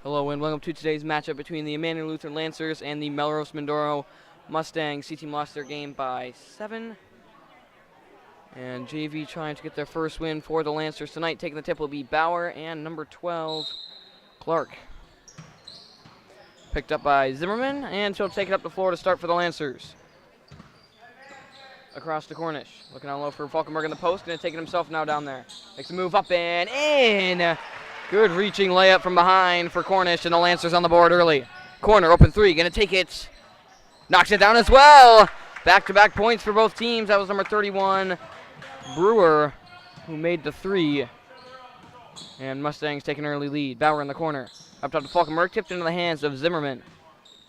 Hello and welcome to today's matchup between the Emmanuel Lutheran Lancers and the Melrose Mindoro Mustangs. C-Team lost their game by 7. And JV trying to get their first win for the Lancers tonight. Taking the tip will be Bauer and number 12, Clark. Picked up by Zimmerman, and she'll take it up the floor to start for the Lancers. Across to Cornish. Looking on low for Falkenberg in the post. Going to take it himself now down there. Makes a move up and in. Good reaching layup from behind for Cornish, and the Lancers on the board early. Corner, open three, going to take it. Knocks it down as well. Back-to-back points for both teams. That was number 31, Brewer, who made the three. And Mustangs take an early lead. Bauer in the corner. Up top to Falkenberg, tipped into the hands of Zimmerman.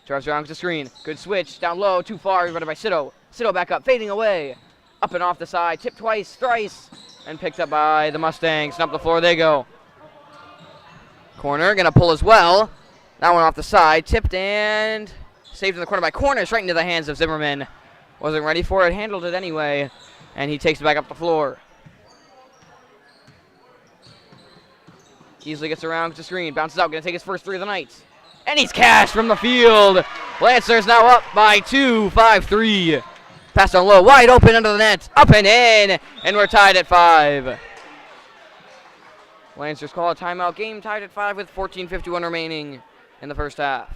Drives around the screen. Good switch, down low, too far, rebounded by Sito. Sito back up, fading away. Up and off the side, tipped twice, thrice, and picked up by the Mustangs. And up the floor they go. Corner, gonna pull as well. That one off the side, tipped and saved in the corner by Cornish, right into the hands of Zimmerman. Wasn't ready for it, handled it anyway, and he takes it back up the floor. Easily gets around to screen, bounces out, gonna take his first three of the night. And he's cashed from the field. Lancers now up by 2, 5-3. Pass down low, wide open under the net, up and in, and we're tied at 5. Lancers call a timeout. Game tied at 5 with 14:51 remaining in the first half.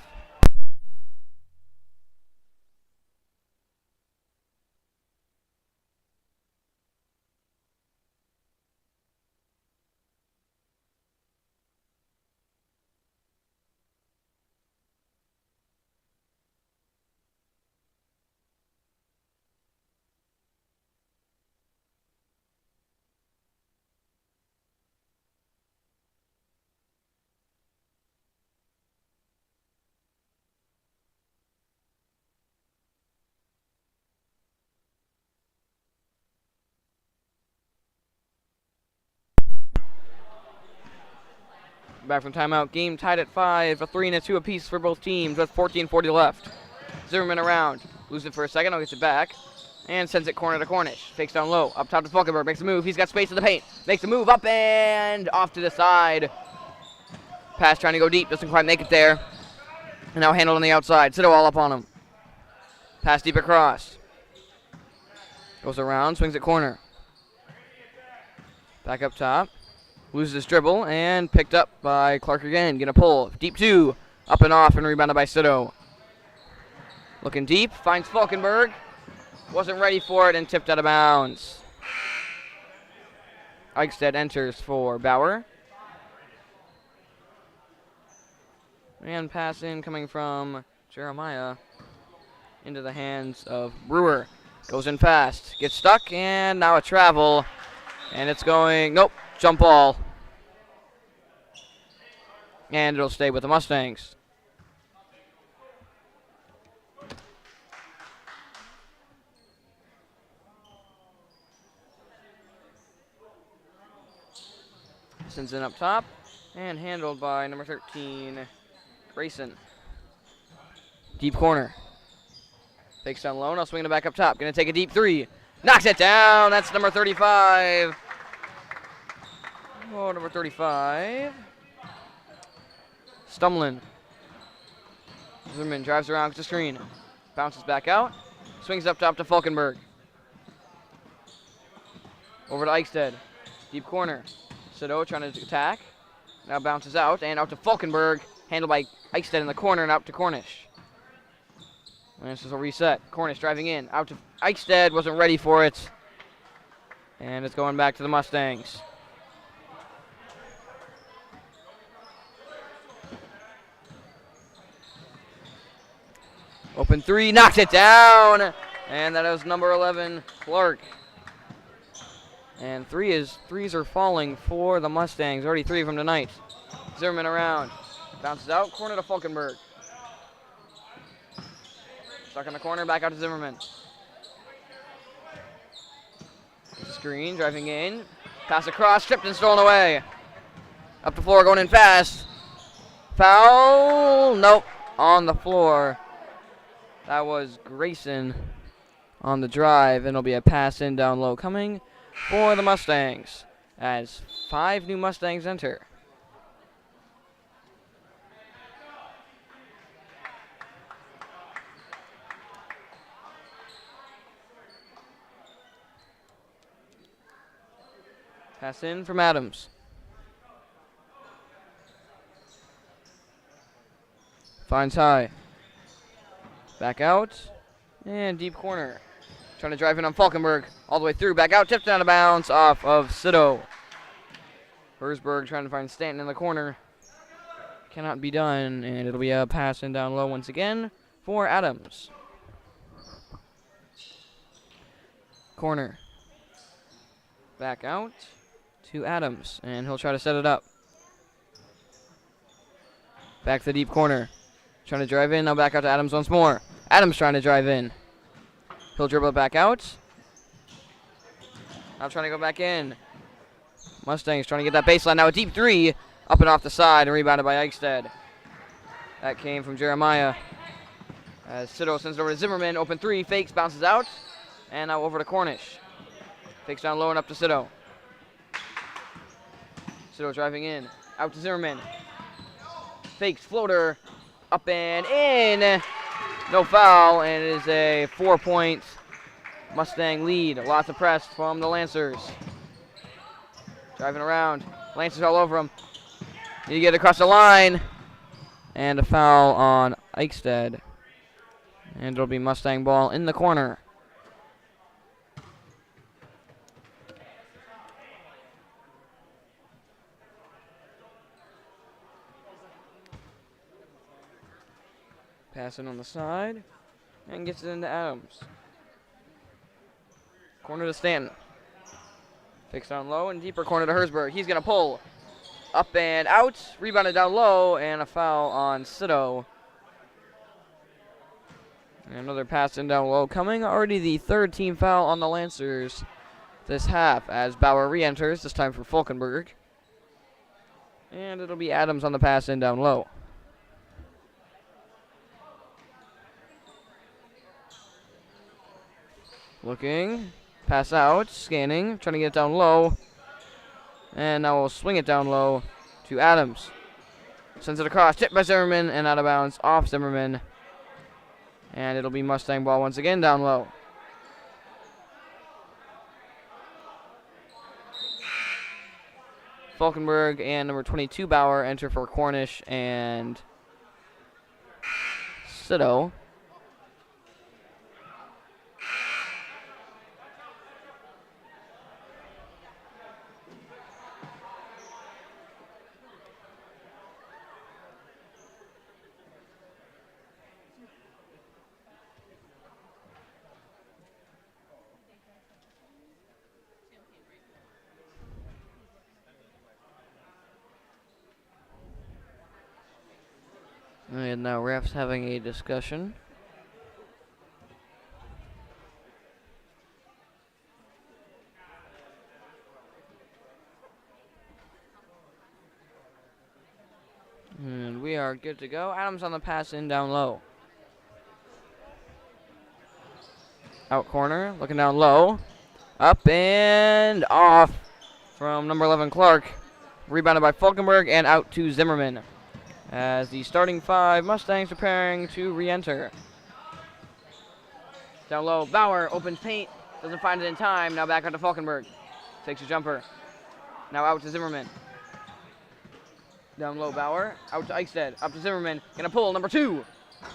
Back from timeout. Game tied at 5. A 3 and a 2 apiece for both teams with 14:40 left. Zimmerman around. Loses it for a second. I'll get it back. And sends it corner to Cornish. Fakes down low. Up top to Falkenberg. Makes a move. He's got space in the paint. Makes a move up and off to the side. Pass trying to go deep. Doesn't quite make it there. And now handled on the outside. Sito all up on him. Pass deep across. Goes around. Swings at corner. Back up top. Loses his dribble and picked up by Clark again. Gonna pull. Deep two. Up and off and rebounded by Sito. Looking deep. Finds Falkenberg. Wasn't ready for it and tipped out of bounds. Eichstead enters for Bauer. And pass in coming from Jeremiah into the hands of Brewer. Goes in fast. Gets stuck and now a travel. And it's going, nope, jump ball. And it'll stay with the Mustangs. Sends in up top and handled by number 13, Grayson. Deep corner. Fakes down low, now swinging it back up top. Gonna take a deep three. Knocks it down, that's number 35. Oh, number 35. Stumlin. Zimmerman drives around to the screen. Bounces back out. Swings up top to Falkenberg. Over to Eichstead. Deep corner. Sito trying to attack. Now bounces out and out to Falkenberg. Handled by Eichstead in the corner and out to Cornish. And this is a reset. Cornish driving in. Out to Eichstead. Wasn't ready for it. And it's going back to the Mustangs. Open three, knocks it down, and that is number 11, Clark. And threes are falling for the Mustangs. Already 3 of them tonight. Zimmerman around, bounces out, corner to Falkenberg. Stuck in the corner, back out to Zimmerman. Screen, driving in, pass across, stripped and stolen away. Up the floor, going in fast. Foul, nope, on the floor. That was Grayson on the drive, and it'll be a pass in down low coming for the Mustangs as 5 new Mustangs enter. Pass in from Adams. Finds high. Back out. And deep corner. Trying to drive in on Falkenberg. All the way through. Back out. Tipped out of bounds off of Sito. Herzberg trying to find Stanton in the corner. Cannot be done. And it'll be a pass in down low once again for Adams. Corner. Back out to Adams. And he'll try to set it up. Back to the deep corner. Trying to drive in. Now back out to Adams once more. Adams trying to drive in. He'll dribble it back out. Now trying to go back in. Mustangs trying to get that baseline. Now a deep three. Up and off the side and rebounded by Eichstead. That came from Jeremiah. As Sito sends it over to Zimmerman. Open three. Fakes. Bounces out. And now over to Cornish. Fakes down low and up to Sito. Sito driving in. Out to Zimmerman. Fakes. Floater. Up and in. No foul, and it is a 4-point Mustang lead. Lots of press from the Lancers. Driving around. Lancers all over him. Need to get across the line. And a foul on Eichstead. And it'll be Mustang ball in the corner. Passing on the side, and gets it into Adams. Corner to Stanton. Fixed down low, and deeper corner to Herzberg. He's going to pull. Up and out. Rebounded down low, and a foul on Sito. And another pass in down low coming. Already the third team foul on the Lancers this half as Bauer re-enters, this time for Falkenberg. And it'll be Adams on the pass in down low. Looking, pass out, scanning, trying to get it down low. And now we'll swing it down low to Adams. Sends it across, tipped by Zimmerman, and out of bounds off Zimmerman. And it'll be Mustang ball once again down low. Falkenberg and number 22 Bauer enter for Cornish and Sito. And now refs having a discussion. And we are good to go. Adams on the pass in down low. Out corner, looking down low. Up and off from number 11 Clark. Rebounded by Falkenberg and out to Zimmerman. As the starting five Mustangs preparing to re-enter. Down low, Bauer opens paint, doesn't find it in time. Now back out to Falkenberg. Takes a jumper. Now out to Zimmerman. Down low, Bauer. Out to Eichstead. Up to Zimmerman. Gonna pull, number 2.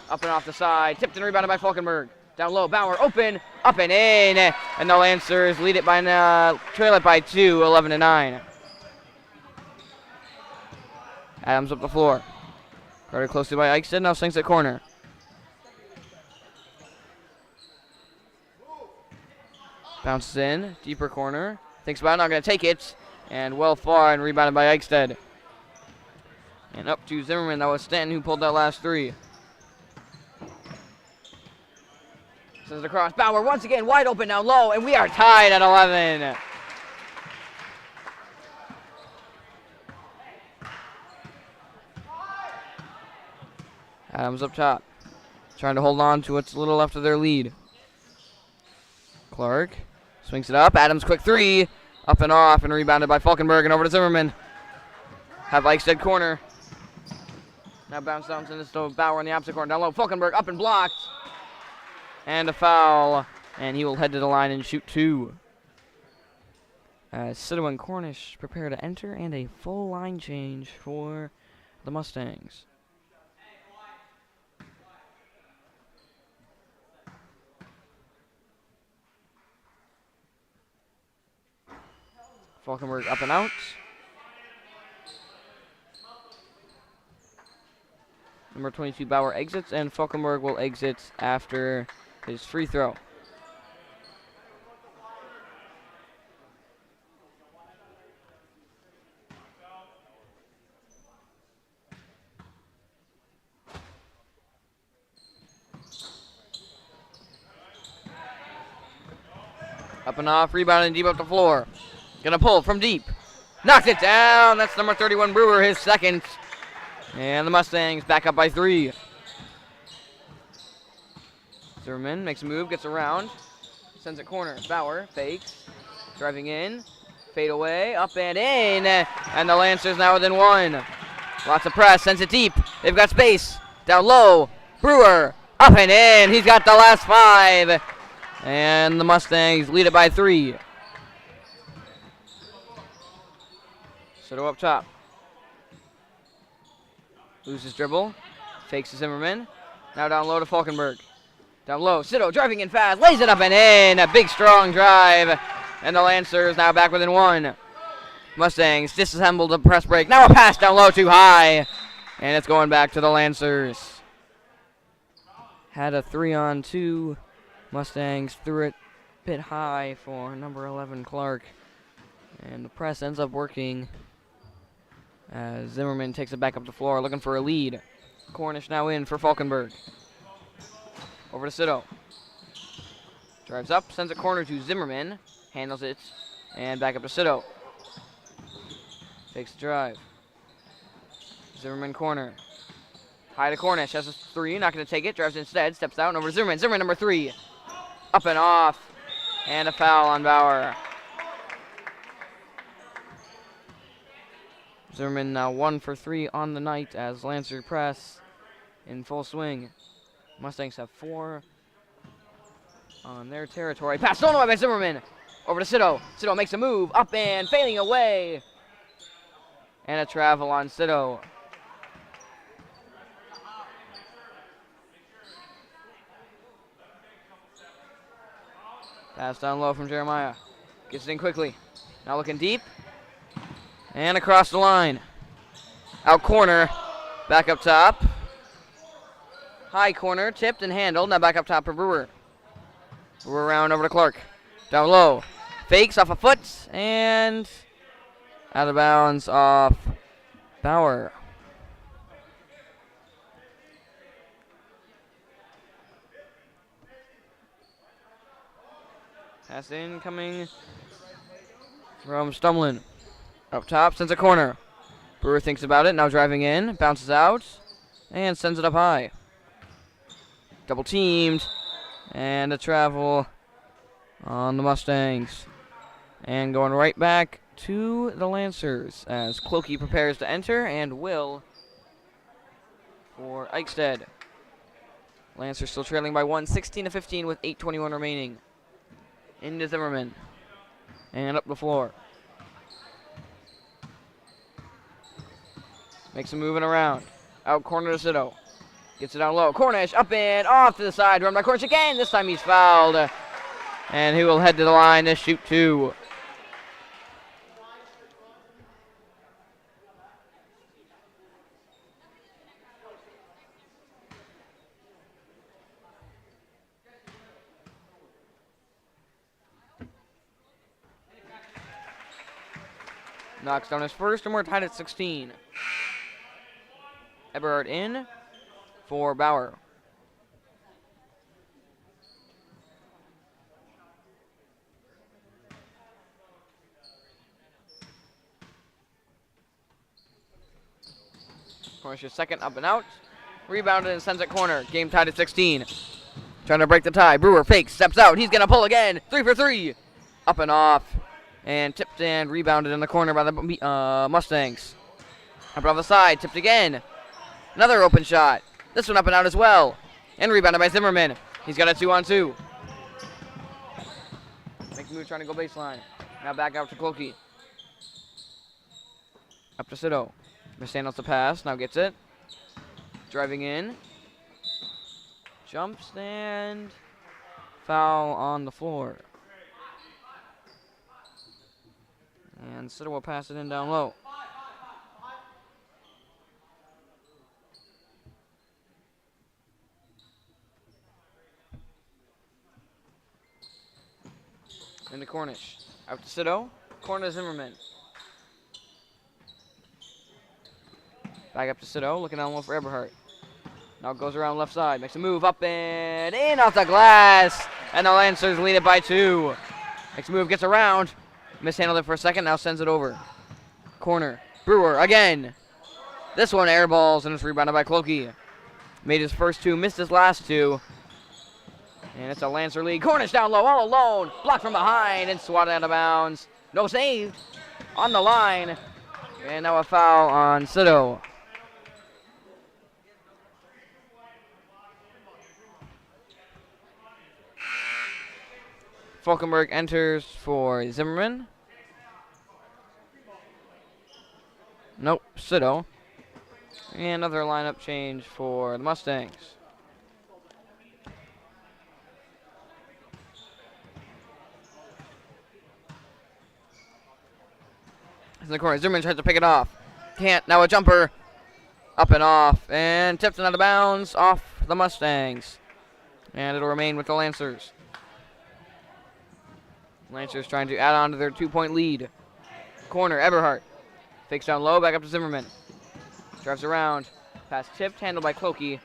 Up and off the side. Tipped and rebounded by Falkenberg. Down low, Bauer open, up and in. And the Lancers lead it by, trail it by 2, 11-9. Adams up the floor. Guarded closely by Eichstead, now sinks at corner. Bounces in, deeper corner. Thinks about it, not going to take it. And well far and rebounded by Eichstead. And up to Zimmerman, that was Stanton who pulled that last 3. Sends it across, Bauer once again wide open down low, and we are tied at 11. Adams up top, trying to hold on to what's little left of their lead. Clark swings it up. Adams quick 3, up and off, and rebounded by Falkenberg and over to Zimmerman. Have Eichstead corner. Now bounce down to this Bauer in the opposite corner. Down low, Falkenberg up and blocked. And a foul, and he will head to the line and shoot 2. Cito and Cornish prepare to enter, and a full line change for the Mustangs. Falkenberg up and out. Number 22, Bauer exits, and Falkenberg will exit after his free throw. Up and off, rebounding deep up the floor. Gonna pull from deep. Knocks it down. That's number 31, Brewer, his second. And the Mustangs back up by 3. Zimmerman makes a move, gets around. Sends it corner. Bauer fakes. Driving in. Fade away. Up and in. And the Lancers now within 1. Lots of press. Sends it deep. They've got space. Down low. Brewer. Up and in. He's got the last 5. And the Mustangs lead it by 3. Cito up top. Loses dribble. Fakes to Zimmerman. Now down low to Falkenberg. Down low. Cito driving in fast. Lays it up and in. A big strong drive. And the Lancers now back within 1. Mustangs disassembled the press break. Now a pass down low too high. And it's going back to the Lancers. Had a 3-on-2. Mustangs threw it a bit high for number 11, Clark. And the press ends up working as Zimmerman takes it back up the floor, looking for a lead. Cornish now in for Falkenberg. Over to Cito. Drives up, sends a corner to Zimmerman. Handles it, and back up to Cito. Takes the drive. Zimmerman corner. High to Cornish, has a 3, not going to take it. Drives instead, steps out, and over to Zimmerman. Zimmerman, number 3. Up and off, and a foul on Bauer. Zimmerman now 1 for 3 on the night as Lancer press in full swing. Mustangs have 4 on their territory. Pass stolen away by Zimmerman. Over to Cito. Cito makes a move, up and fading away. And a travel on Cito. Pass down low from Jeremiah. Gets it in quickly. Now looking deep. And across the line. Out corner. Back up top. High corner. Tipped and handled. Now back up top for Brewer. Brewer around over to Clark. Down low. Fakes off a foot. And out of bounds off Bauer. Pass in coming from Stumlin. Up top, sends a corner. Brewer thinks about it, now driving in, bounces out, and sends it up high. Double teamed, and a travel on the Mustangs. And going right back to the Lancers as Clokey prepares to enter, and will for Eichstätt. Lancers still trailing by 1, 16-15 with 8:21 remaining. Into Zimmerman. And up the floor. Makes a moving around. Out corner to Cito. Gets it down low. Cornish up and off to the side. Run by Cornish again. This time he's fouled. And he will head to the line to shoot 2. Knocks down his first, and we're tied at 16. Eberhardt in for Bauer. Cornish's second, up and out. Rebounded and sends it corner. Game tied at 16. Trying to break the tie. Brewer fakes, steps out. He's going to pull again. 3 for 3. Up and off. And tipped and rebounded in the corner by the Mustangs. Up off the side, tipped again. Another open shot. This one up and out as well. And rebounded by Zimmerman. He's got a 2-on-2. Makes a move trying to go baseline. Now back out to Clokey. Up to Sido. Mishandles the pass. Now gets it. Driving in. Jumps and foul on the floor. And Sido will pass it in down low. Into Cornish. Out to Sido. Corner to Zimmerman. Back up to Sido. Looking down low for Eberhardt. Now goes around left side. Makes a move up and in off the glass. And the Lancers lead it by 2. Makes a move. Gets around. Mishandled it for a second. Now sends it over. Corner. Brewer again. This one air balls and it's rebounded by Clokey. Made his first 2. Missed his last 2. And it's a Lancer lead. Cornish down low, all alone. Blocked from behind and swatted out of bounds. No saved. On the line. And now a foul on Sido. Falkenberg enters for Zimmerman. Nope, Sido. And another lineup change for the Mustangs. In the corner, Zimmerman tries to pick it off. Can't, now a jumper. Up and off, and tipped and out of bounds off the Mustangs. And it'll remain with the Lancers. Lancers trying to add on to their 2-point lead. Corner, Eberhardt. Fakes down low, back up to Zimmerman. Drives around. Pass tipped, handled by Clokey.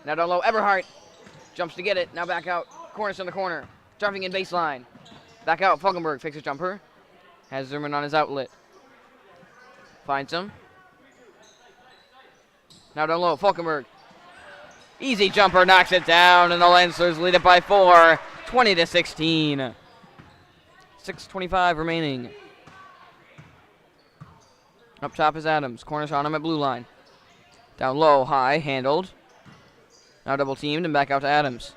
Now down low, Eberhardt. Jumps to get it, now back out. Cornish in the corner. Driving in baseline. Back out, Falkenberg fakes a jumper. Has Zimmerman on his outlet. Finds him. Now down low, Falkenberg. Easy jumper, knocks it down, and the Lancers lead it by 4, 20-16. 6:25 remaining. Up top is Adams. Cornish on him at blue line. Down low, high, handled. Now double teamed and back out to Adams.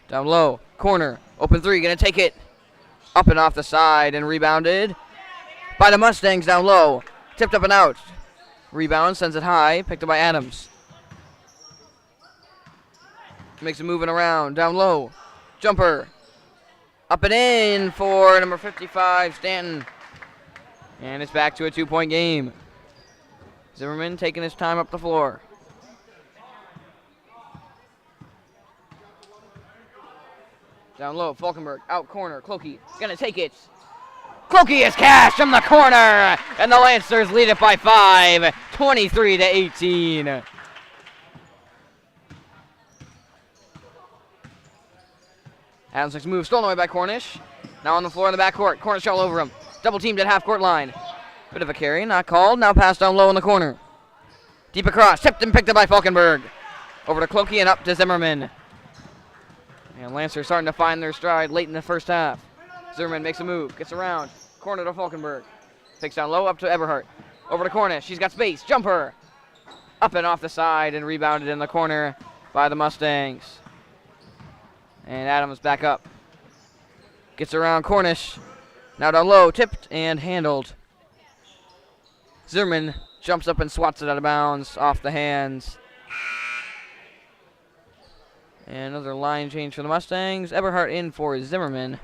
Down low, corner, open 3, gonna take it. Up and off the side and rebounded by the Mustangs down low. Tipped up and out. Rebound, sends it high, picked up by Adams. Makes a moving around, down low. Jumper. Up and in for number 55, Stanton. And it's back to a 2-point game. Zimmerman taking his time up the floor. Down low, Falkenberg, out corner, Clokey, gonna take it. Clokey is cashed from the corner, and the Lancers lead it by 5, 23-18. Adams makes a move, stolen away by Cornish. Now on the floor in the backcourt, Cornish all over him. Double teamed at half-court line. Bit of a carry, not called. Now pass down low in the corner. Deep across, tipped and picked up by Falkenberg. Over to Clokey and up to Zimmerman. And Lancers starting to find their stride late in the first half. Zimmerman makes a move, gets around. Corner to Falkenberg. Takes down low, up to Eberhardt. Over to Cornish, she's got space, jumper. Up and off the side and rebounded in the corner by the Mustangs. And Adams back up. Gets around Cornish. Now down low, tipped and handled. Zimmerman jumps up and swats it out of bounds, off the hands. And another line change for the Mustangs. Eberhardt in for Zimmerman.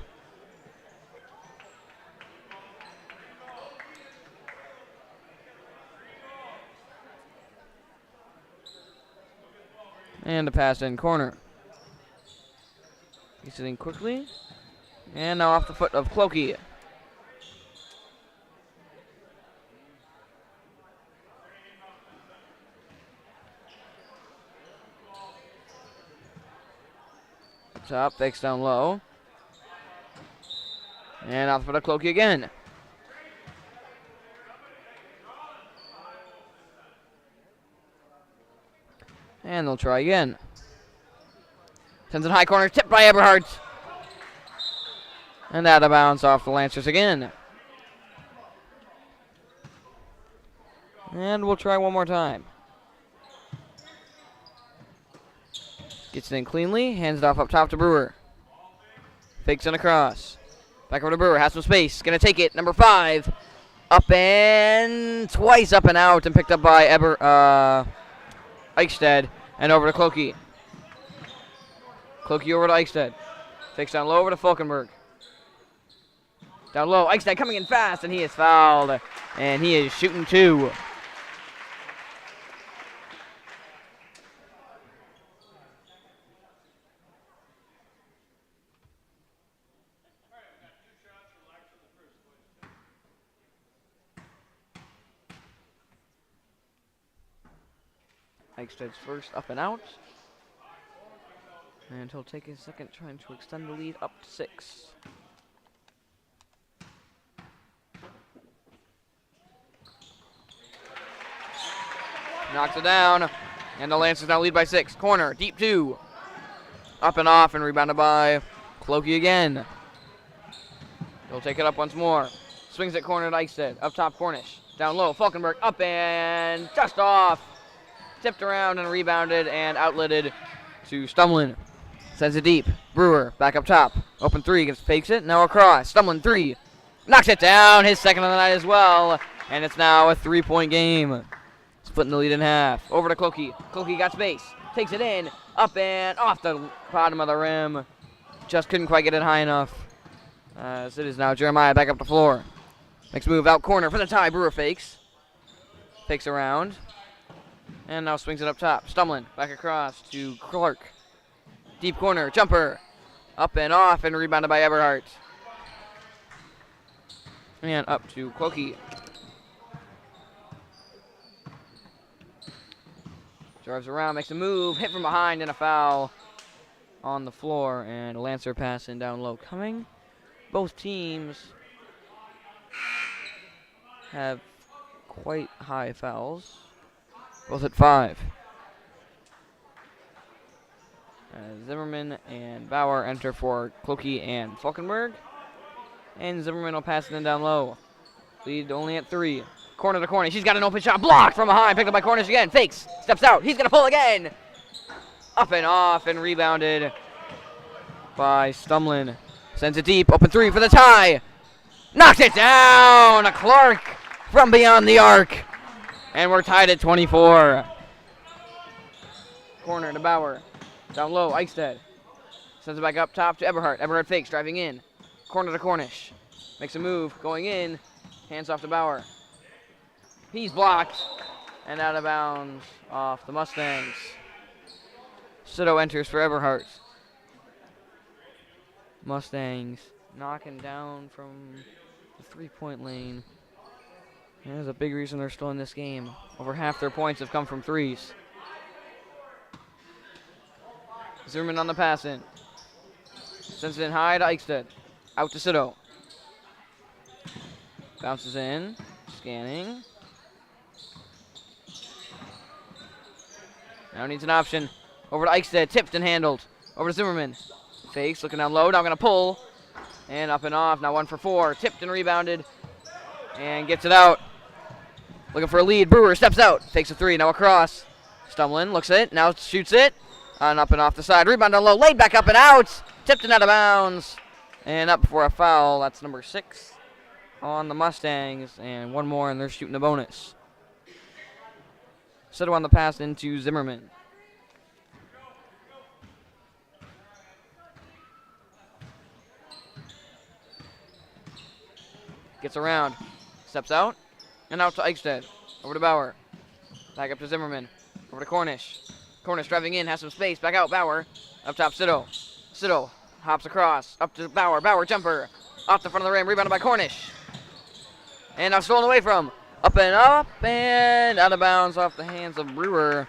And a pass in corner. He's sitting quickly. And now off the foot of Clokey. Top, fakes down low. And off the foot of Clokey again. And they'll try again. Sends it high corner, tipped by Eberhardt. And out of bounds off the Lancers again. And we'll try one more time. Gets it in cleanly, hands it off up top to Brewer. Fakes it across. Back over to Brewer. Has some space. Going to take it. Number 5. Up and twice up and out and picked up by Eichstead. And over to Clokey. Clokey over to Eichstead. Takes down low over to Falkenberg. Down low. Eichstead coming in fast, and he is fouled. And he is shooting 2. Eichsted's first up and out. And he'll take a second trying to extend the lead up to 6. Knocks it down. And the Lancers now lead by 6. Corner, deep 2. Up and off and rebounded by Clokey again. He'll take it up once more. Swings it corner to Eichstead. Up top, Cornish. Down low, Falkenberg up and just off. Tipped around and rebounded and outletted to Stumlin. Sends it deep. Brewer back up top. Open 3, gets fakes it. Now across. Stumlin 3. Knocks it down. His second of the night as well. And it's now a 3-point game. Splitting the lead in half. Over to Clokey. Clokey got space. Takes it in. Up and off the bottom of the rim. Just couldn't quite get it high enough. As it is now Jeremiah back up the floor. Next move out corner for the tie. Brewer fakes. Fakes around. And now swings it up top. Stumlin back across to Clark. Deep corner, jumper. Up and off and rebounded by Eberhardt. And up to Clokey. Drives around, makes a move, hit from behind, and a foul on the floor. And a Lancer pass in down low coming. Both teams have quite high fouls. Both at 5. Zimmerman and Bauer enter for Clokey and Falkenberg. And Zimmerman will pass it in down low. Lead only at 3. Corner to corner. She's got an open shot. Blocked from behind. Picked up by Cornish again. Fakes. Steps out. He's going to pull again. Up and off and rebounded by Stumlin. Sends it deep. Open 3 for the tie. Knocks it down. A Clark from beyond the arc. And we're tied at 24. Corner to Bauer. Down low, Eichstead. Sends it back up top to Eberhardt. Eberhardt fakes, driving in. Corner to Cornish. Makes a move, going in. Hands off to Bauer. He's blocked. And out of bounds off the Mustangs. Sito enters for Eberhardt. Mustangs knocking down from the 3-point lane. And there's a big reason they're still in this game. Over half their points have come from 3s. Zimmerman on the pass in. Sends it in high to Eichstead. Out to Sito. Bounces in. Scanning. Now needs an option. Over to Eichstead. Tipped and handled. Over to Zimmerman. Fakes. Looking down low. Now going to pull. And up and off. Now 1 for 4. Tipped and rebounded. And gets it out. Looking for a lead. Brewer steps out. Takes a 3. Now across. Stumlin looks it. Now shoots it. And up and off the side. Rebound down low. Laid back up and out. Tipped and out of bounds. And up for a foul. That's number 6 on the Mustangs. And 1 more, and they're shooting a bonus. Sito on the pass into Zimmerman. Gets around. Steps out. And out to Eichstead. Over to Bauer. Back up to Zimmerman. Over to Cornish. Cornish driving in, has some space. Back out, Bauer. Up top, Sito. Sito hops across. Up to Bauer. Bauer jumper. Off the front of the rim. Rebounded by Cornish. And now stolen away from. Up and out of bounds off the hands of Brewer.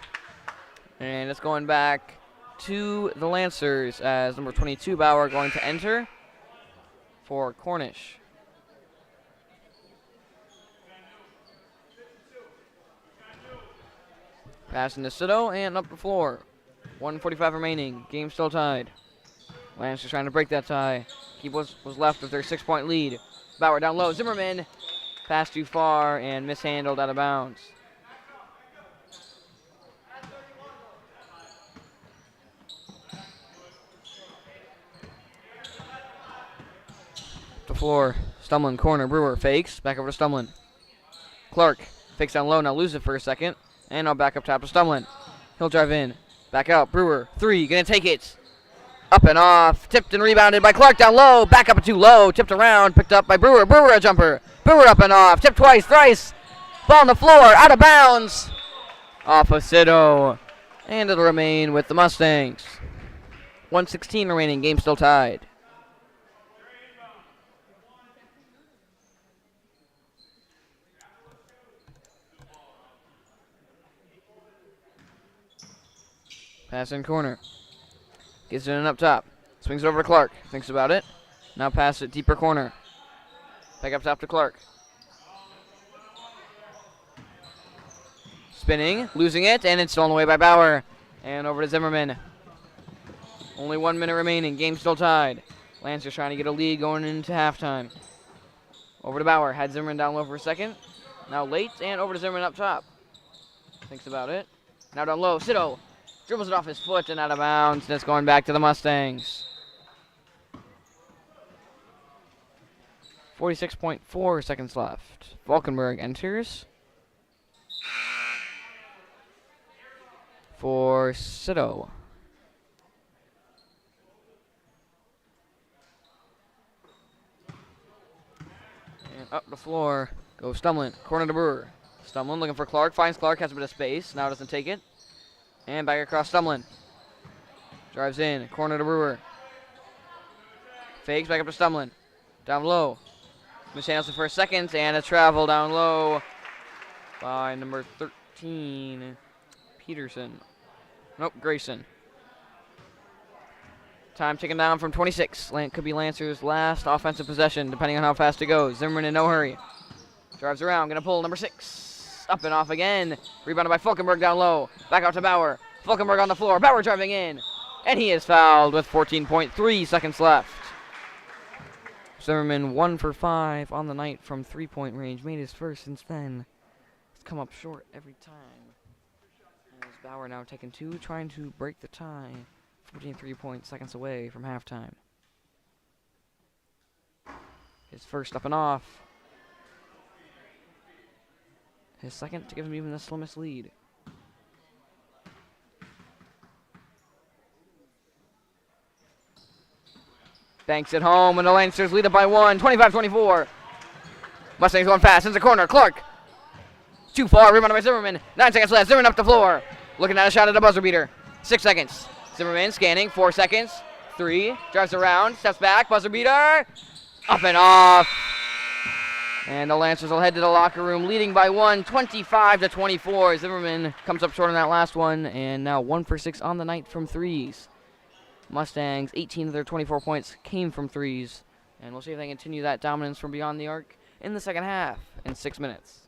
And it's going back to the Lancers as number 22, Bauer, going to enter for Cornish. Passing to Sito and up the floor. 1:45 remaining. Game still tied. Lancers trying to break that tie. Keep was left with their 6-point lead. Bauer down low. Zimmerman. Pass too far and mishandled out of bounds. To floor. Stumlin, corner. Brewer fakes. Back over to Stumlin. Clark fakes down low. Now lose it for a second. And now back up top to Stumlin. He'll drive in. Back out. Brewer. 3. Gonna take it. Up and off. Tipped and rebounded by Clark down low. Back up too low. Tipped around. Picked up by Brewer. Brewer a jumper. Brewer up and off. Tipped twice. Thrice. Ball on the floor. Out of bounds. Off of Cito. And it'll remain with the Mustangs. 1:16 remaining. Game still tied. Pass in corner. Gets it in up top. Swings it over to Clark. Thinks about it. Now pass it deeper corner. Back up top to Clark. Spinning. Losing it. And it's stolen away by Bauer. And over to Zimmerman. Only 1 minute remaining. Game still tied. Lancers trying to get a lead going into halftime. Over to Bauer. Had Zimmerman down low for a second. Now late. And over to Zimmerman up top. Thinks about it. Now down low. Cito. Dribbles it off his foot and out of bounds. And it's going back to the Mustangs. 46.4 seconds left. Valkenburg enters for Cito. And up the floor goes Stumlin. Corner to Brewer. Stumlin looking for Clark. Finds Clark. Has a bit of space. Now doesn't take it. And back across Stumlin. Drives in. Corner to Brewer. Fakes back up to Stumlin. Down low. Mishandles for a second. And a travel down low by number 13. Peterson. Nope, Grayson. Time ticking down from 26. Could be Lancers' last offensive possession, depending on how fast it goes. Zimmerman in no hurry. Drives around. Going to pull number 6. Up and off again. Rebounded by Falkenberg down low. Back out to Bauer. Falkenberg on the floor. Bauer driving in. And he is fouled with 14.3 seconds left. Zimmerman 1 for 5 on the night from 3-point range. Made his first since then. It's come up short every time. As Bauer now taking 2, trying to break the tie. 14 3-point seconds away from halftime. His first up and off. His second to give him even the slimmest lead. Banks at home, and the Lancers lead it by 1, 25-24. Mustangs going fast, into the corner, Clark. Too far, rebounded by Zimmerman. 9 seconds left, Zimmerman up the floor. Looking at a shot at a buzzer beater. 6 seconds. Zimmerman scanning, 4 seconds. 3, drives around, steps back, buzzer beater. Up and off. And the Lancers will head to the locker room, leading by 1, 25-24. Zimmerman comes up short on that last one, and now 1 for 6 on the night from threes. Mustangs, 18 of their 24 points came from threes, and we'll see if they continue that dominance from beyond the arc in the second half in 6 minutes.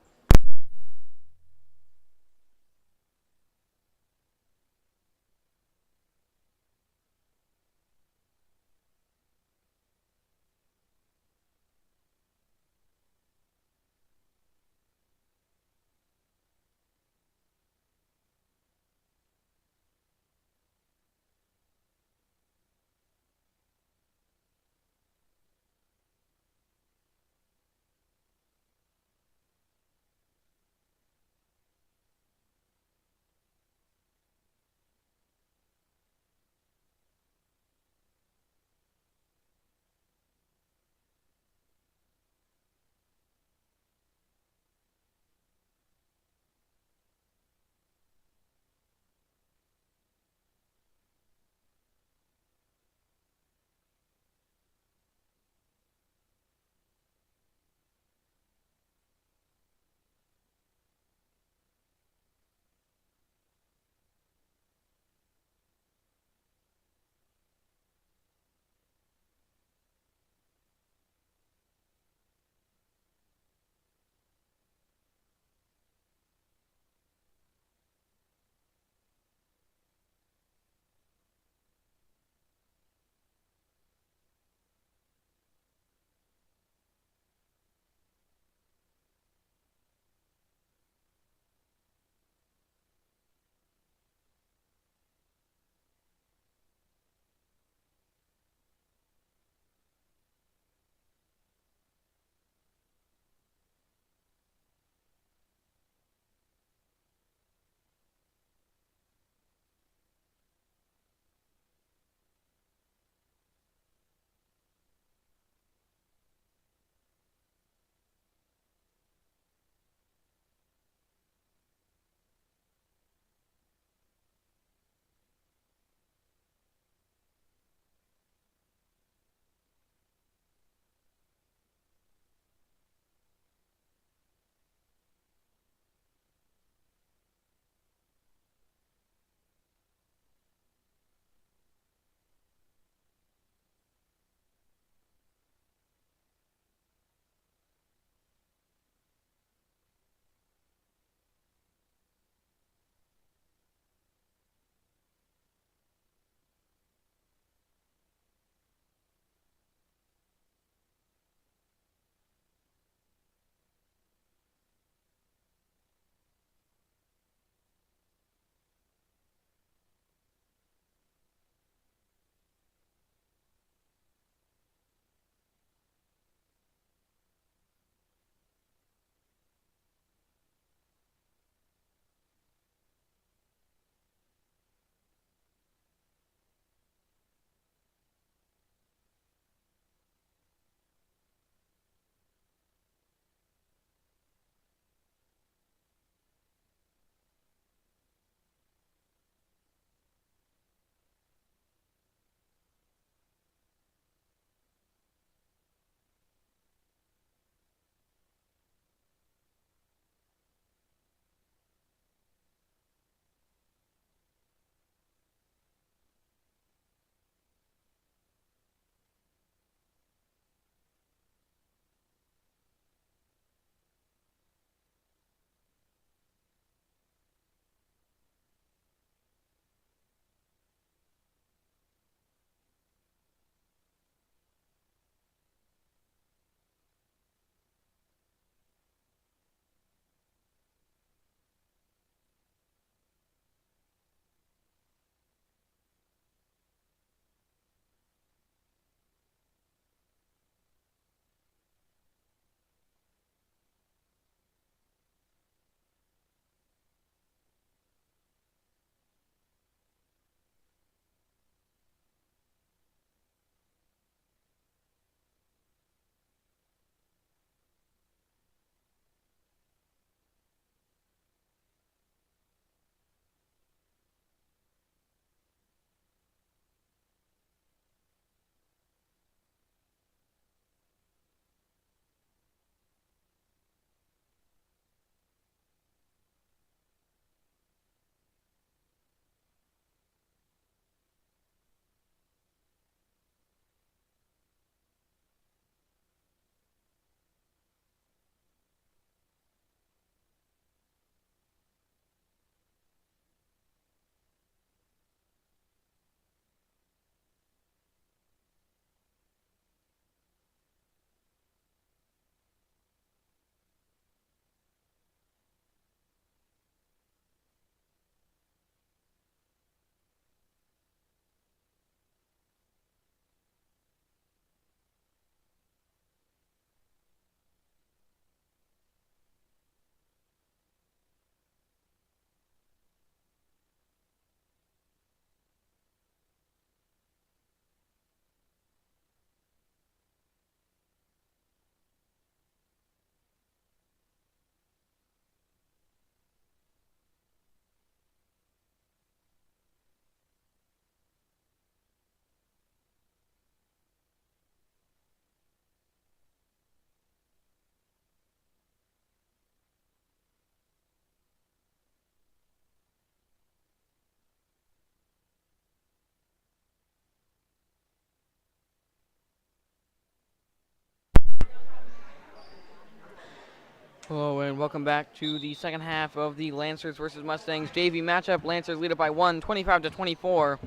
Hello and welcome back to the second half of the Lancers versus Mustangs JV matchup. Lancers lead it by 1, 25-24,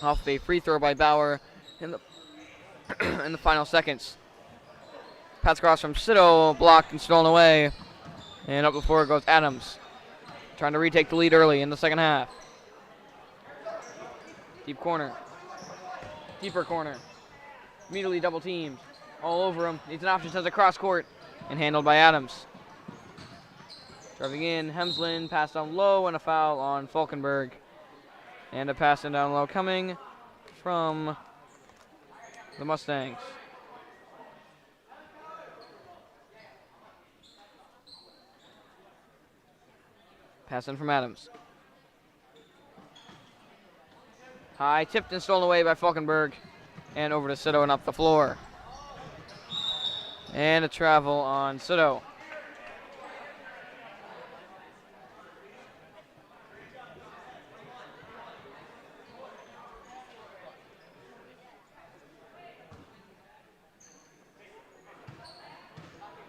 off a free throw by Bauer in the in the final seconds. Pass across from Sito, blocked and stolen away, and up the floor goes Adams, trying to retake the lead early in the second half. Deep corner, deeper corner, immediately double teamed, all over him. Needs an option, sends a cross court, and handled by Adams. Driving in, Hemslin, pass down low, and a foul on Falkenberg. And a pass in down low coming from the Mustangs. Pass in from Adams. High, tipped and stolen away by Falkenberg. And over to Sito and up the floor. And a travel on Sito.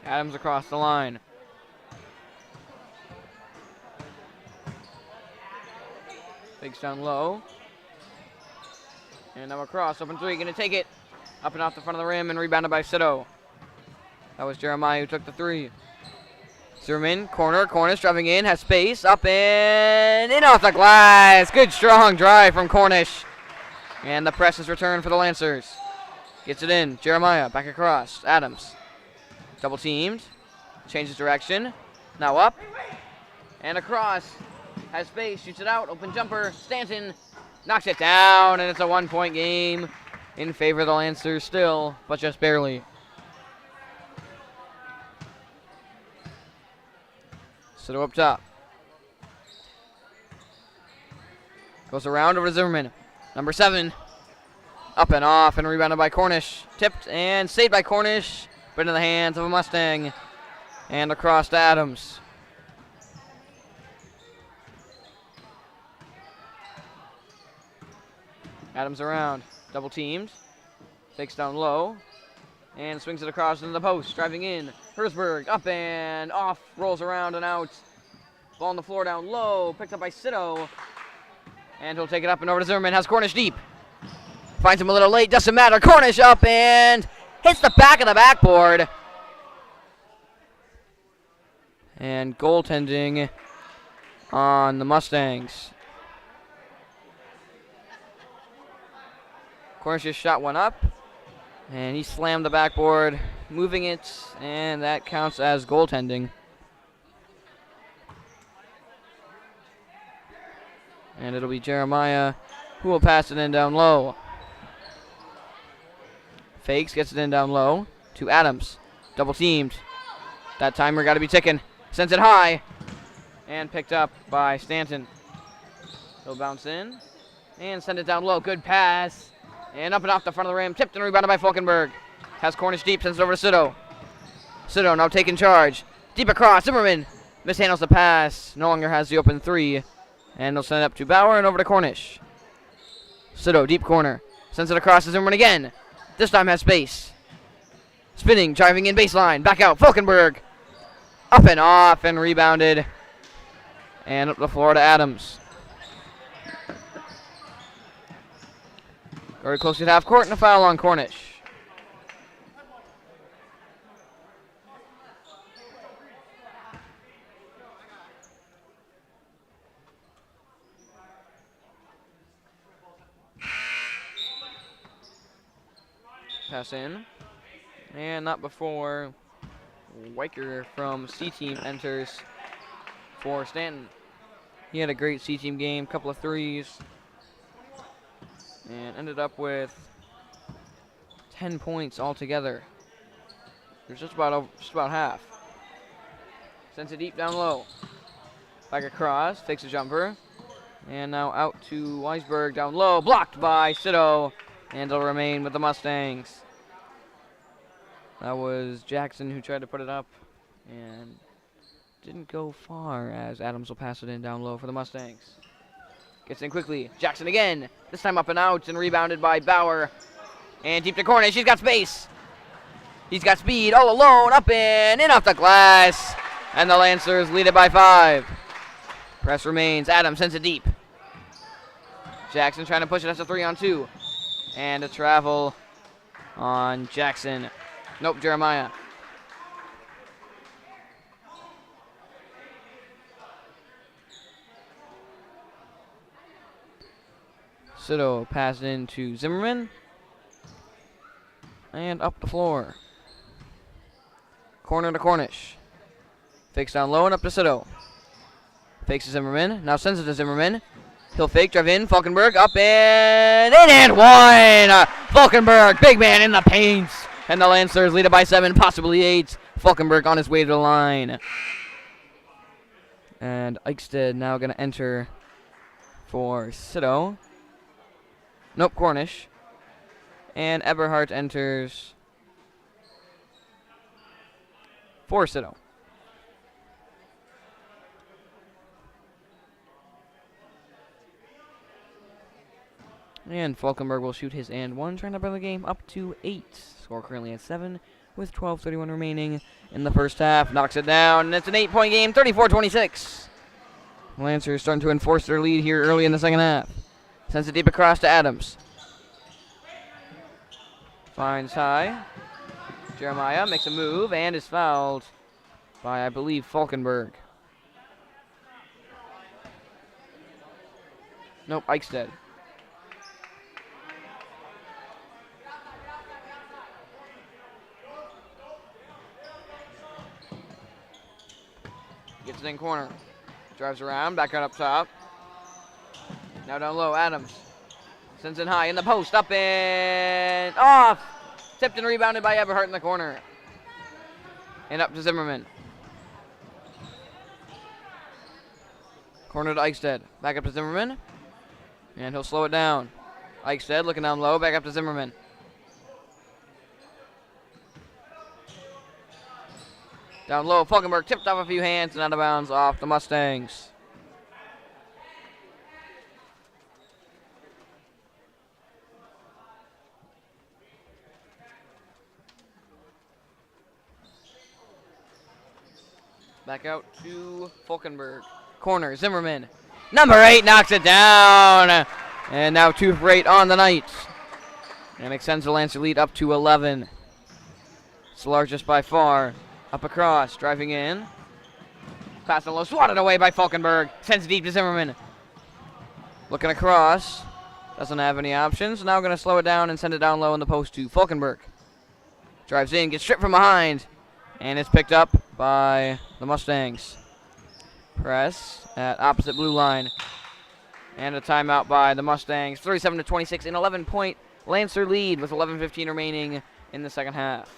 Adams across the line. Fakes down low. And now across, open three, gonna take it. Up and off the front of the rim and rebounded by Sito. That was Jeremiah who took the three. Zimmerman, Cornish driving in, has space, up and in off the glass. Good strong drive from Cornish. And the press is returned for the Lancers. Gets it in, Jeremiah back across, Adams. Double teamed, changes direction, now up, and across, has space, shoots it out, open jumper, Stanton knocks it down, and it's a 1-point game in favor of the Lancers still, but just barely. Sito up top. Goes around over to Zimmerman, number 7, up and off, and rebounded by Cornish, tipped and saved by Cornish, but in the hands of a Mustang, and across to Adams. Adams around, double teamed, fakes down low, and swings it across into the post, driving in. Herzberg up and off, rolls around and out. Ball on the floor down low, picked up by Sito, and he'll take it up and over to Zimmerman, has Cornish deep. Finds him a little late, doesn't matter, Cornish up and hits the back of the backboard. And goaltending on the Mustangs. Cornish just shot one up, and he slammed the backboard, moving it, and that counts as goaltending. And it'll be Jeremiah who will pass it in down low. Fakes, gets it in down low to Adams. Double teamed. That timer got to be ticking. Sends it high. And picked up by Stanton. He'll bounce in. And send it down low. Good pass. And up and off the front of the rim. Tipped and rebounded by Falkenberg. Has Cornish deep. Sends it over to Sito. Sito now taking charge. Deep across. Zimmerman mishandles the pass. No longer has the open three. And they'll send it up to Bauer and over to Cornish. Sito, deep corner. Sends it across to Zimmerman again. This time has space. Spinning, driving in baseline. Back out, Falkenberg. Up and off and rebounded. And up the floor to Adams. Very close to half court and a foul on Cornish. Pass in. And not before Weicker from C-Team enters for Stanton. He had a great C-Team game, couple of threes, and ended up with 10 points altogether. It was just about half. Sends it deep down low. Back across, takes a jumper. And now out to Weisberg down low, blocked by Sito. And it'll remain with the Mustangs. That was Jackson who tried to put it up and didn't go far, as Adams will pass it in down low for the Mustangs. Gets in quickly. Jackson again. This time up and out and rebounded by Bauer. And deep to Cornish. He's got space. He's got speed all alone. Up and in off the glass. And the Lancers lead it by 5. Press remains. Adams sends it deep. Jackson trying to push it. That's a 3-on-2. And a travel on Jackson. Nope, Jeremiah. Sito passed into Zimmerman. And up the floor. Corner to Cornish. Fakes down low and up to Sito. Fakes to Zimmerman. Now sends it to Zimmerman. He'll fake, drive in. Falkenberg up and in and one. Falkenberg, big man in the paint. And the Lancers lead it by 7, possibly 8. Falkenberg on his way to the line. And Eichstead now going to enter for Sito. Nope, Cornish. And Eberhardt enters for Sito. And Falkenberg will shoot his and one, trying to bring the game up to 8. Score currently at 7 with 12:31 remaining in the first half. Knocks it down, and it's an 8-point game, 34-26. Lancers starting to enforce their lead here early in the second half. Sends it deep across to Adams. Finds high. Jeremiah makes a move and is fouled by, I believe, Falkenberg. Nope, Eichstead. Gets it in corner. Drives around, back out up top. Now down low, Adams. Sends it high in the post, up and off. Tipped and rebounded by Eberhardt in the corner. And up to Zimmerman. Corner to Eichstead. Back up to Zimmerman. And he'll slow it down. Eichstead looking down low, back up to Zimmerman. Down low, Falkenberg tipped off a few hands and out of bounds off the Mustangs. Back out to Falkenberg. Corner, Zimmerman. Number 8 knocks it down. And now 2 for 8 on the night. And extends the Lancer lead up to 11. It's the largest by far. Up across, driving in. Pass and low, swatted away by Falkenberg. Sends deep to Zimmerman. Looking across. Doesn't have any options. Now going to slow it down and send it down low in the post to Falkenberg. Drives in, gets stripped from behind. And it's picked up by the Mustangs. Press at opposite blue line. And a timeout by the Mustangs. 37-26, an 11-point Lancer lead with 11:15 remaining in the second half.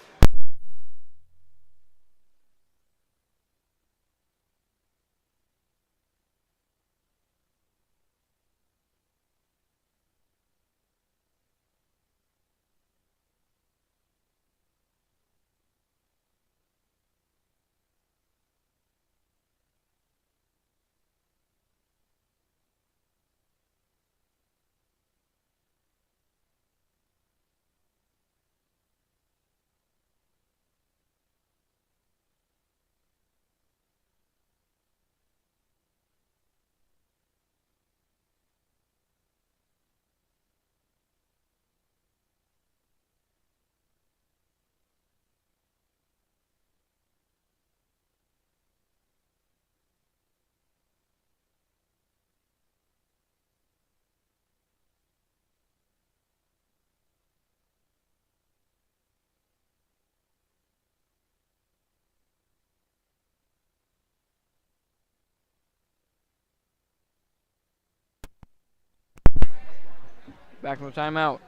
Back from the timeout.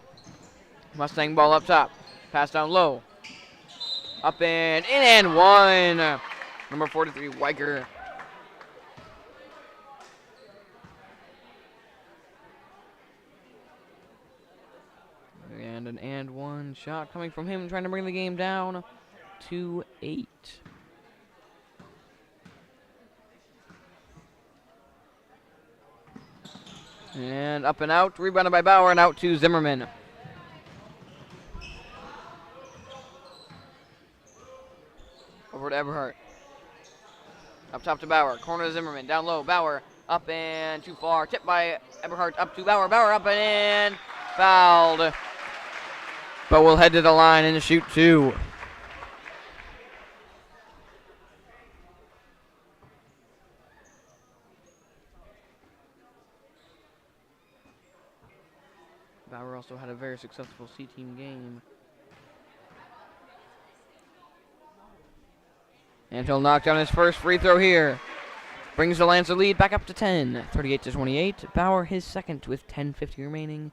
Mustang ball up top. Pass down low. Up and in and one. Number 43, Weiger. And one shot coming from him, trying to bring the game down to 8. And up and out, rebounded by Bauer, and out to Zimmerman. Over to Eberhardt. Up top to Bauer. Corner to Zimmerman. Down low. Bauer. Up and too far. Tipped by Eberhardt. Up to Bauer. Bauer up and in. Fouled. But we'll head to the line and shoot 2. Bauer also had a very successful C-team game. And he'll knock down his first free throw here. Brings the Lancer lead back up to 10, 38-28. Bauer his second with 10:50 remaining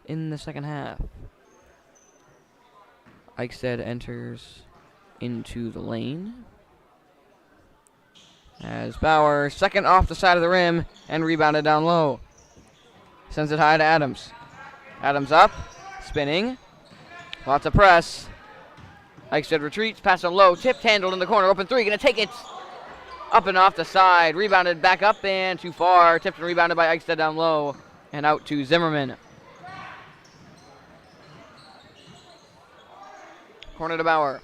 in the second half. Eichstätt enters into the lane. As Bauer, second off the side of the rim and rebounded down low. Sends it high to Adams. Adams up, spinning. Lots of press. Eichstätt retreats, pass on low, tipped, handled in the corner, open 3, gonna take it. Up and off the side, rebounded back up and too far. Tipped and rebounded by Eichstätt down low and out to Zimmerman. Corner to Bauer.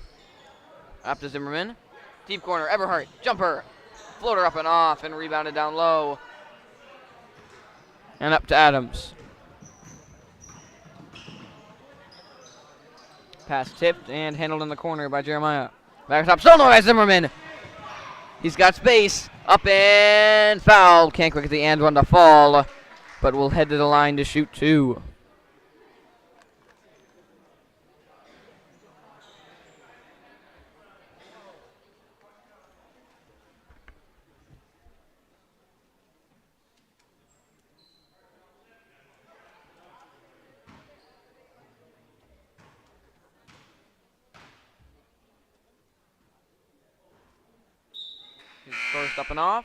Up to Zimmerman. Deep corner, Eberhardt, jumper. Floater up and off and rebounded down low. And up to Adams. Pass tipped and handled in the corner by Jeremiah. Back top, stolen by Zimmerman. He's got space. Up and fouled. Can't quick at the and one to fall. But we'll head to the line to shoot 2. First up and off.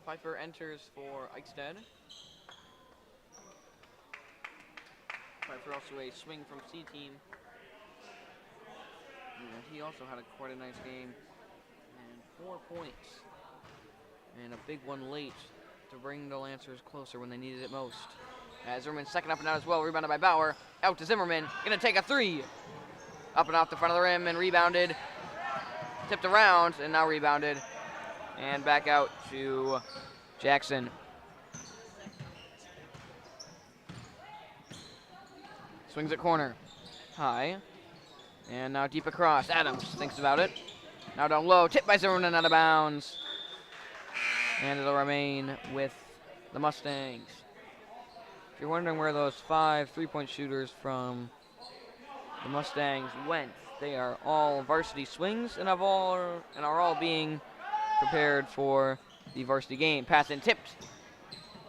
Pfeiffer enters for Eichstätt. Pfeiffer also a swing from C-team. And he also had quite a nice game. And 4 points. And a big one late to bring the Lancers closer when they needed it most. As Zimmerman second up and out as well, rebounded by Bauer. Out to Zimmerman, gonna take a 3. Up and off the front of the rim and rebounded. Tipped around and now rebounded. And back out to Jackson. Swings at corner. High. And now deep across. Adams thinks about it. Now down low. Tipped by Zimmerman and out of bounds. And it'll remain with the Mustangs. If you're wondering where those 5 3-point shooters from the Mustangs went, they are all varsity swings and are all being prepared for the varsity game. Pass in, tipped,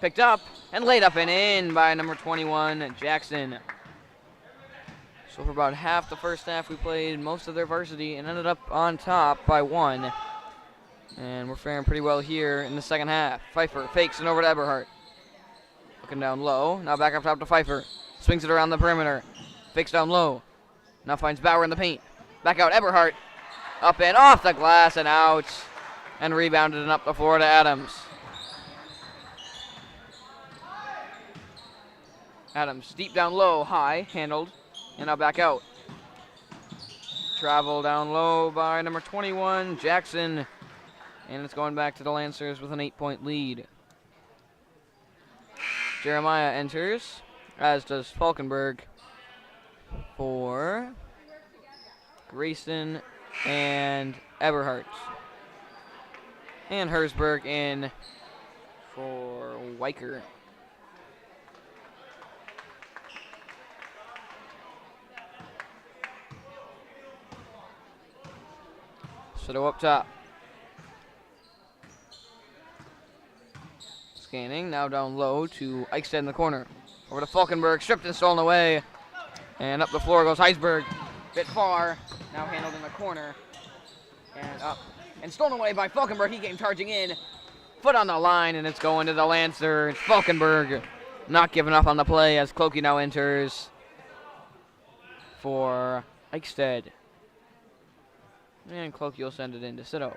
picked up, and laid up and in by number 21, Jackson. So for about half the first half, we played most of their varsity and ended up on top by 1. And we're faring pretty well here in the second half. Pfeiffer fakes and over to Eberhardt. Looking down low. Now back up top to Pfeiffer. Swings it around the perimeter. Fakes down low. Now finds Bauer in the paint. Back out, Eberhardt. Up and off the glass and out. And rebounded and up the floor to Adams. Adams deep down low, high, handled. And now back out. Travel down low by number 21, Jackson. And it's going back to the Lancers with an 8-point lead. Jeremiah enters, as does Falkenberg, for Grayson and Eberhardt. And Herzberg in for Weicker. Soto up top. Scanning, now down low to Eichstätt in the corner. Over to Falkenberg, stripped and stolen away. And up the floor goes Heisberg. Bit far, now handled in the corner. And up. And stolen away by Falkenberg, he came charging in. Foot on the line, and it's going to the Lancers. Falkenberg not giving up on the play as Clokey now enters for Eichstätt. And Clokey will send it in to Sito.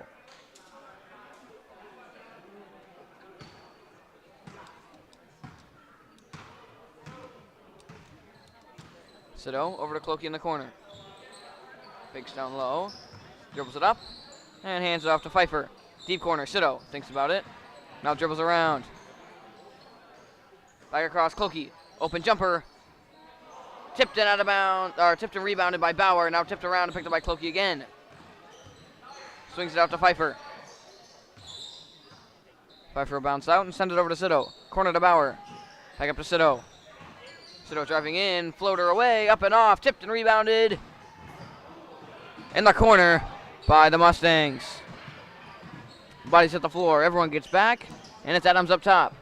Sito over to Clokey in the corner. Fakes down low. Dribbles it up. And hands it off to Pfeiffer. Deep corner, Sito thinks about it. Now dribbles around. Back across, Clokey. Open jumper. Tipped and out of bounds, or tipped and rebounded by Bauer. Now tipped around and picked up by Clokey again. Swings it out to Pfeiffer. Pfeiffer will bounce out and send it over to Sito. Corner to Bauer. Back up to Sito. Sito driving in, floater away, up and off, tipped and rebounded. In the corner by the Mustangs. Bodies hit the floor, everyone gets back, and it's Adams up top.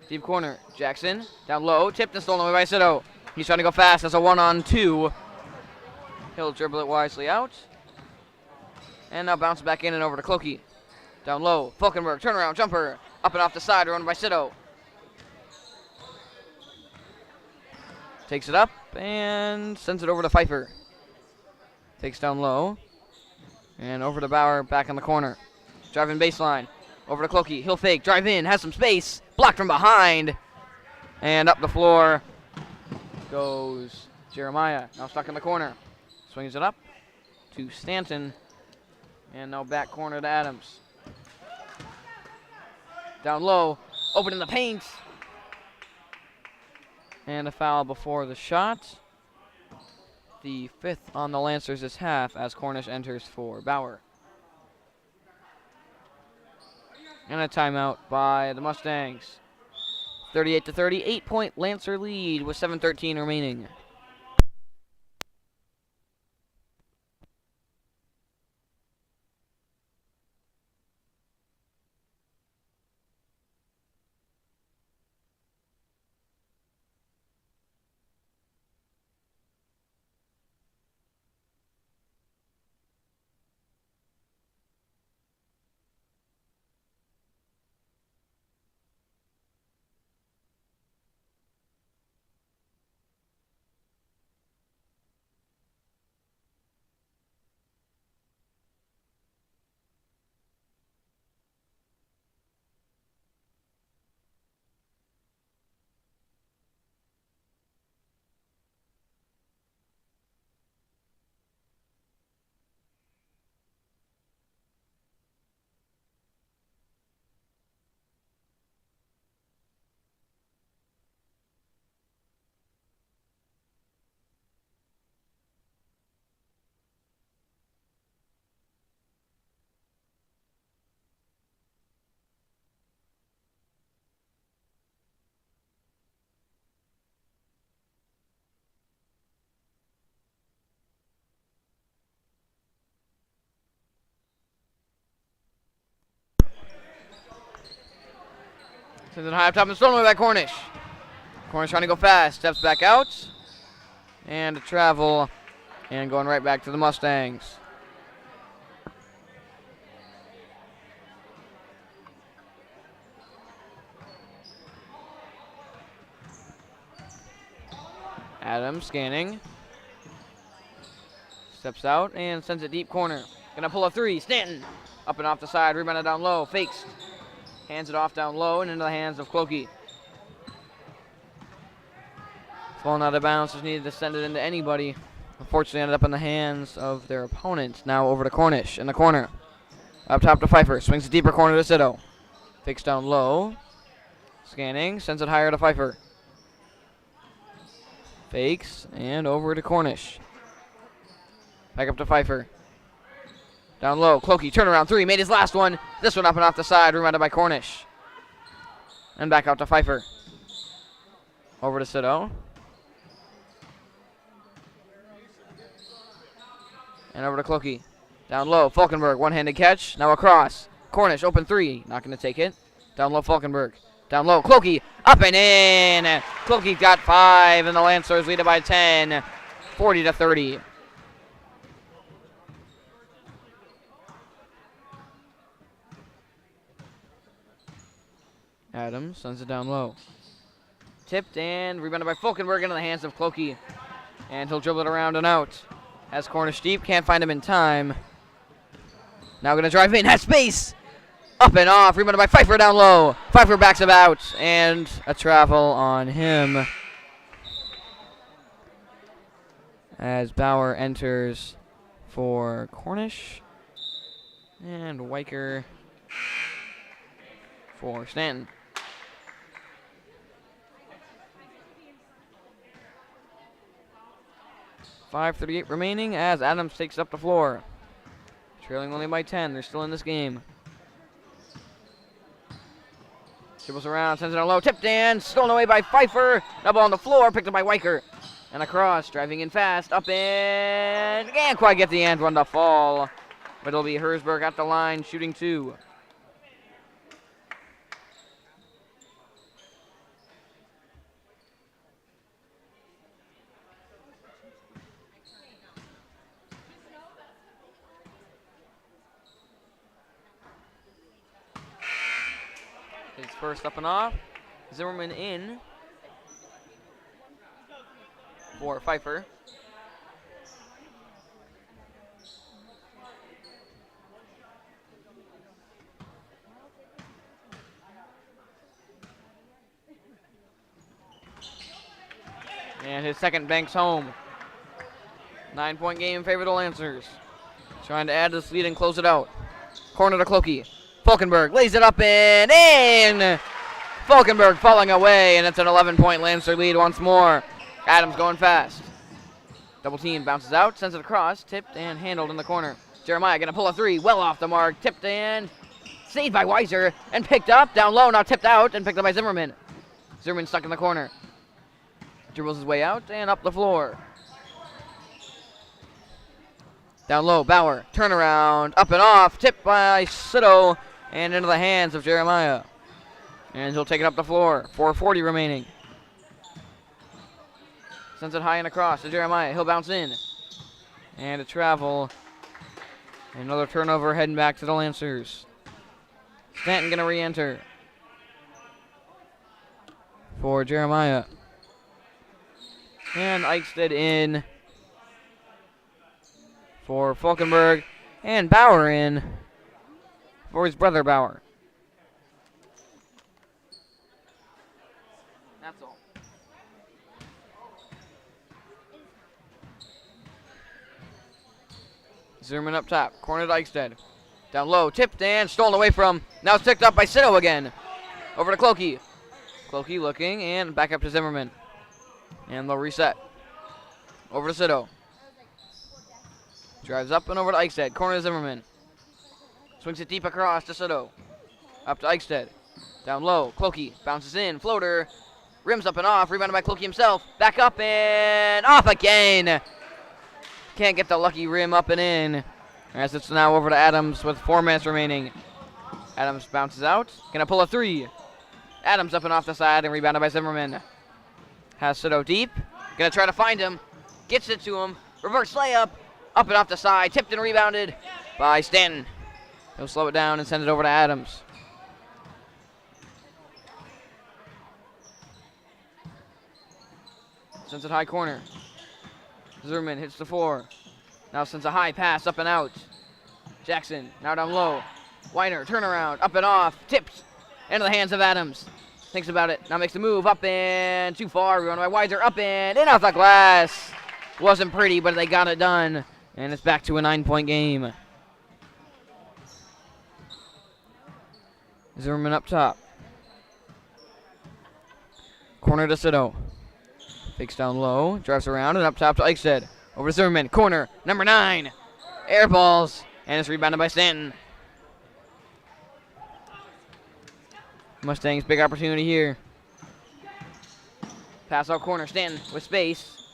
Deep corner, Jackson, down low, tipped and stolen away by Sito. He's trying to go fast as a 1-on-2. He'll dribble it wisely out. And now bounce back in and over to Clokey. Down low, Falkenberg, turnaround, jumper, up and off the side, run by Sito. Takes it up and sends it over to Pfeiffer. Takes down low. And over to Bauer, back in the corner. Driving baseline. Over to Clokey. He'll fake, drive in, has some space. Blocked from behind. And up the floor goes Jeremiah. Now stuck in the corner. Swings it up to Stanton. And now back corner to Adams. Down low. Open in the paint. And a foul before the shot. The 5th on the Lancers this half as Cornish enters for Bauer. And a timeout by the Mustangs. 38-30, 8-point Lancer lead with 7:13 remaining. Sends it high up top and stolen away by Cornish. Cornish trying to go fast. Steps back out. And a travel. And going right back to the Mustangs. Adams scanning. Steps out and sends it deep corner. Gonna pull a 3. Stanton. Up and off the side. Rebounded down low. Fakes. Hands it off down low and into the hands of Clokey. Falling out of bounds, just needed to send it into anybody. Unfortunately, ended up in the hands of their opponent. Now over to Cornish in the corner. Up top to Pfeiffer. Swings the deeper corner to Sito. Fakes down low. Scanning. Sends it higher to Pfeiffer. Fakes and over to Cornish. Back up to Pfeiffer. Down low, Clokey, turnaround 3, made his last one. This one up and off the side, rebounded by Cornish. And back out to Pfeiffer. Over to Sito. And over to Clokey. Down low, Falkenberg, one-handed catch. Now across. Cornish, open 3, not going to take it. Down low, Falkenberg. Down low, Clokey, up and in. Clokey got 5, and the Lancers lead it by 10, 40-30. Adams sends it down low. Tipped and rebounded by Falkenberg into the hands of Clokey. And he'll dribble it around and out. Has Cornish deep, can't find him in time. Now going to drive in, has space. Up and off, rebounded by Pfeiffer down low. Pfeiffer backs him out, and a travel on him. As Bauer enters for Cornish. And Weicker for Stanton. 5:38 remaining as Adams takes up the floor. Trailing only by 10. They're still in this game. Dribbles around, sends it on low, tipped in, stolen away by Pfeiffer. Double on the floor, picked up by Weicker. And across, driving in fast, up in. Can't quite get the and one to fall. But it'll be Herzberg at the line, shooting 2. His first up and off. Zimmerman in for Pfeiffer. And his second banks home. 9-point game in favor of the Lancers. Trying to add to this lead and close it out. Corner to Clokey. Falkenberg lays it up and in. Falkenberg falling away, and it's an 11-point Lancer lead once more. Adams going fast. Double team, bounces out, sends it across, tipped and handled in the corner. Jeremiah gonna pull a 3, well off the mark, tipped in, saved by Weiser, and picked up, down low, now tipped out, and picked up by Zimmerman. Zimmerman stuck in the corner. Dribbles his way out and up the floor. Down low, Bauer, turnaround, up and off, tipped by Sito, and into the hands of Jeremiah. And he'll take it up the floor. 4:40 remaining. Sends it high and across to Jeremiah. He'll bounce in. And a travel. Another turnover heading back to the Lancers. Stanton going to re-enter for Jeremiah. And Eichstead in for Falkenberg. And Bauer in for his brother Bauer. That's all. Zimmerman up top. Corner to Eichstead. Down low. Tipped and stolen away from. Now it's picked up by Sito again. Over to Clokey. Clokey looking and back up to Zimmerman. And they'll reset. Over to Sito. Drives up and over to Eichstead. Corner to Zimmerman. Swings it deep across to Sito. Up to Eichstead. Down low. Clokey bounces in. Floater. Rims up and off. Rebounded by Clokey himself. Back up and off again. Can't get the lucky rim up and in. As it's now over to Adams with 4 minutes remaining. Adams bounces out. Gonna pull a 3. Adams up and off the side and rebounded by Zimmerman. Has Sito deep. Gonna try to find him. Gets it to him. Reverse layup. Up and off the side. Tipped and rebounded by Stanton. He'll slow it down and send it over to Adams. Sends it high corner. Zimmerman hits the floor. Now sends a high pass up and out. Jackson now down low. Weiner turnaround up and off. Tipped into the hands of Adams. Thinks about it. Now makes the move up and too far. Rebounded by Weiser. Up and in off the glass. Wasn't pretty, but they got it done. And it's back to a 9-point game. Zimmerman up top. Corner to Sito. Fakes down low. Drives around and up top to Eichstead. Over to Zimmerman. Corner. Number 9. Air balls. And it's rebounded by Stanton. Mustangs big opportunity here. Pass out corner. Stanton with space.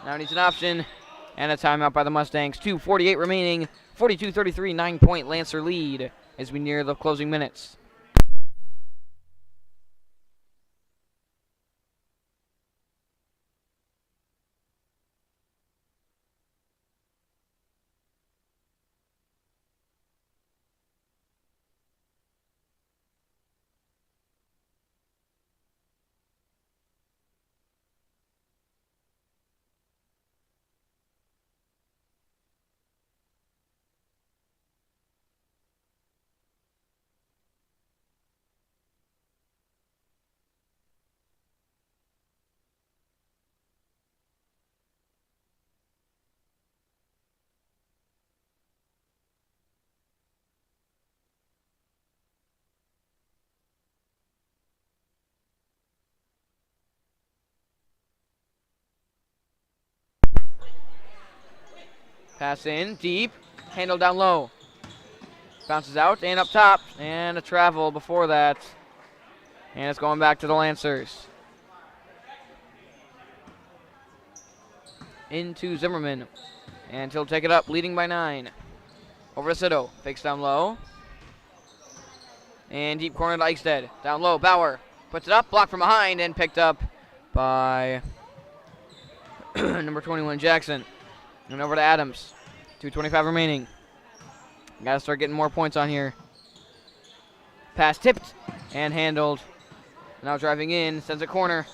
Now needs an option. And a timeout by the Mustangs. 2:48 remaining. 42-33, 9-point Lancer lead as we near the closing minutes. Pass in, deep, handled down low. Bounces out and up top, and a travel before that. And it's going back to the Lancers. Into Zimmerman. And he'll take it up, leading by 9. Over to Sito. Fakes down low. And deep corner to Eichstead. Down low, Bauer. Puts it up, blocked from behind, and picked up by number 21, Jackson. And over to Adams. 2:25 remaining. Got to start getting more points on here. Pass tipped and handled. Now driving in, sends a corner.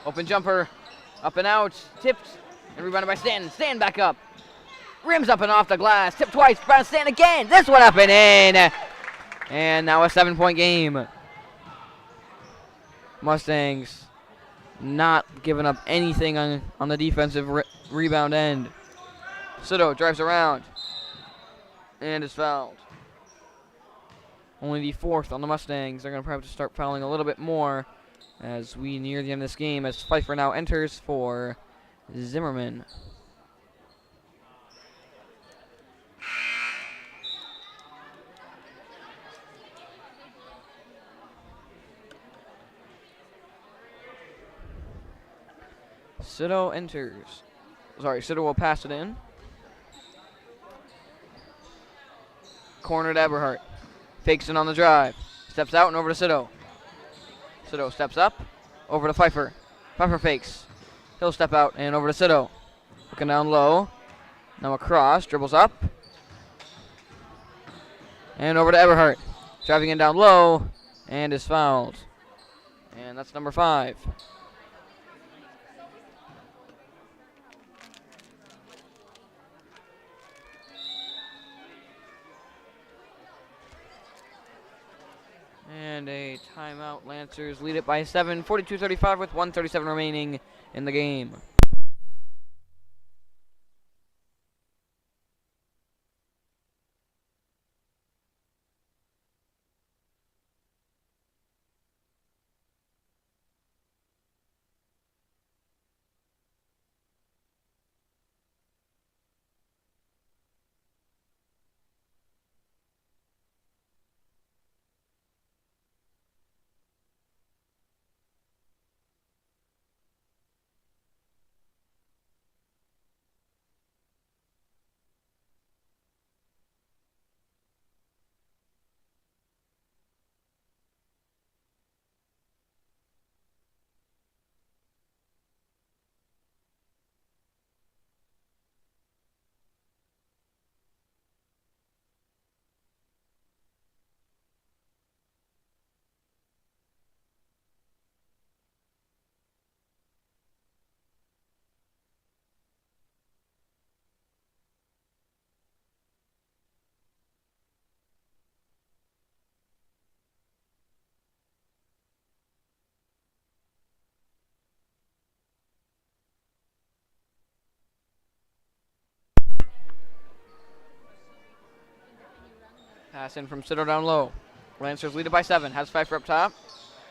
Open jumper, up and out, tipped, and rebounded by Stanton. Stanton back up. Rims up and off the glass, tipped twice, by Stanton again. This one up and in. And now a 7-point game. Mustangs not giving up anything on the defensive rebound end. Sito drives around and is fouled. Only the 4th on the Mustangs. They're going to probably have to start fouling a little bit more as we near the end of this game, as Pfeiffer now enters for Zimmerman. Sito enters. Sorry, Sito will pass it in. Corner to Eberhardt. Fakes in on the drive. Steps out and over to Sito. Sito steps up. Over to Pfeiffer. Pfeiffer fakes. He'll step out and over to Sito. Looking down low. Now across. Dribbles up. And over to Eberhardt. Driving in down low. And is fouled. And that's number 5. And a timeout. Lancers lead it by 7, 42-35 with 1:37 remaining in the game. Pass in from Sito down low. Lancers lead it by 7. Has Pfeiffer up top.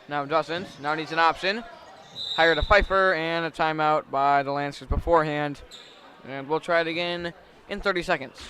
Now doesn't. Now needs an option. Higher to Pfeiffer and a timeout by the Lancers beforehand. And we'll try it again in 30 seconds.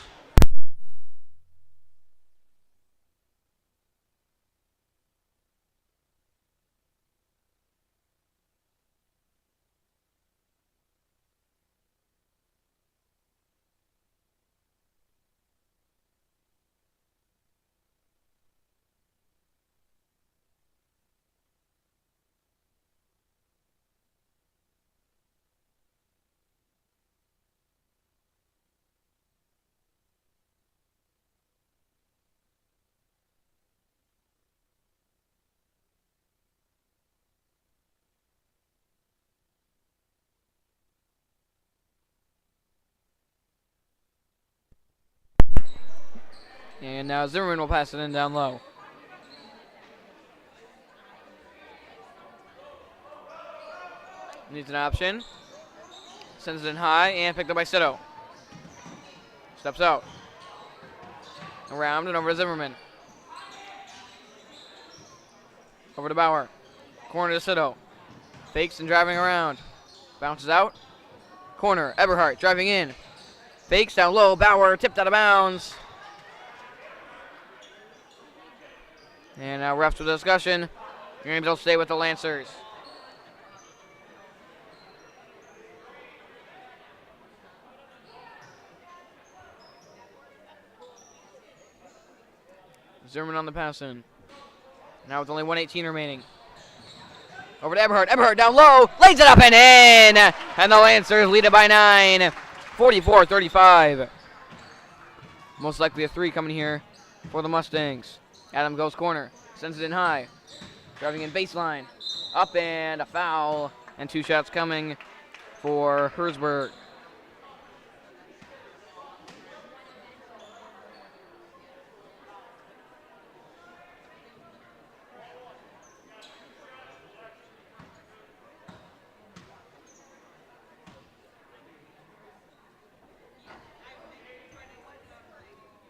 And now Zimmerman will pass it in down low. Needs an option. Sends it in high and picked up by Sito. Steps out. Around and over to Zimmerman. Over to Bauer. Corner to Sito. Fakes and driving around. Bounces out. Corner, Eberhardt driving in. Fakes down low, Bauer tipped out of bounds. And now refs with the discussion. Games will stay with the Lancers. Zimmerman on the pass in. Now with only 1:18 remaining. Over to Eberhardt. Eberhardt down low. Lays it up and in. And the Lancers lead it by 9. 44-35. Most likely a 3 coming here for the Mustangs. Adam goes corner. Sends it in high. Driving in baseline. Up and a foul. And 2 shots coming for Herzberg.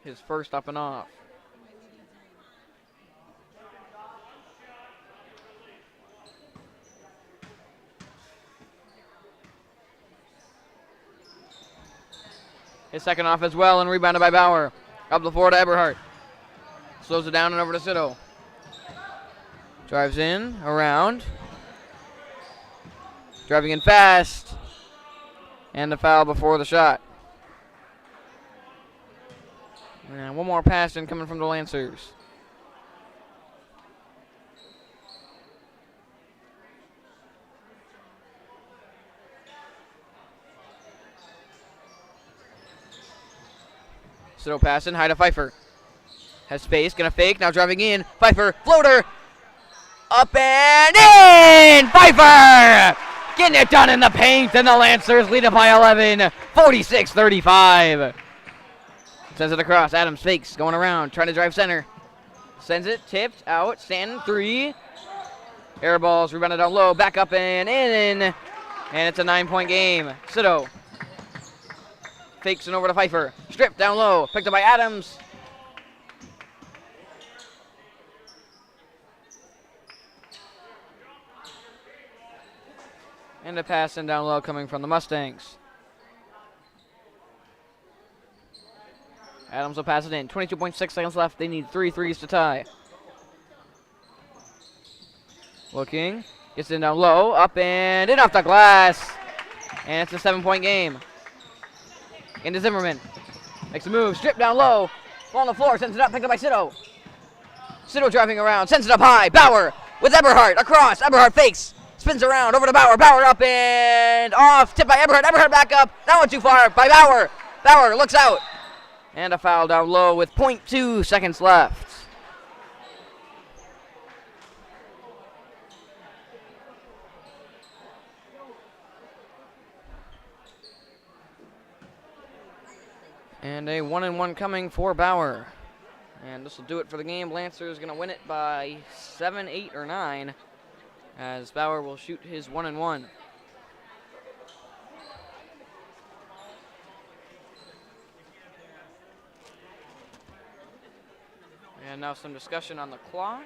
His first up and off. His second off as well and rebounded by Bauer. Up the floor to Eberhardt. Slows it down and over to Sito. Drives in, around. Driving in fast. And the foul before the shot. And one more pass in coming from the Lancers. Sito passing, high to Pfeiffer. Has space, gonna fake, now driving in. Pfeiffer, floater. Up and in! Pfeiffer! Getting it done in the paint, and the Lancers lead it by 11. 46-35. Sends it across. Adams fakes, going around, trying to drive center. Sends it, tipped, out, Stanton, 3. Air balls, rebounded down low, back up and in. And it's a 9-point game. Sito fakes it over to Pfeiffer. Stripped down low, picked up by Adams. And a pass in down low coming from the Mustangs. Adams will pass it in. 22.6 seconds left. They need 3 threes to tie. Looking. Gets in down low. Up and in off the glass. And it's a 7-point game. Into Zimmerman. Makes a move. Strip down low. Ball on the floor. Sends it up. Picked up by Sito. Sito driving around. Sends it up high. Bauer with Eberhardt. Across. Eberhardt fakes. Spins around. Over to Bauer. Bauer up and off. Tipped by Eberhardt. Eberhardt back up. That one too far by Bauer. Bauer looks out. And a foul down low with 0.2 seconds left. And a 1-and-1 coming for Bauer. And this will do it for the game. Lancers going to win it by 7, 8, or 9. As Bauer will shoot his 1-and-1. And now some discussion on the clock.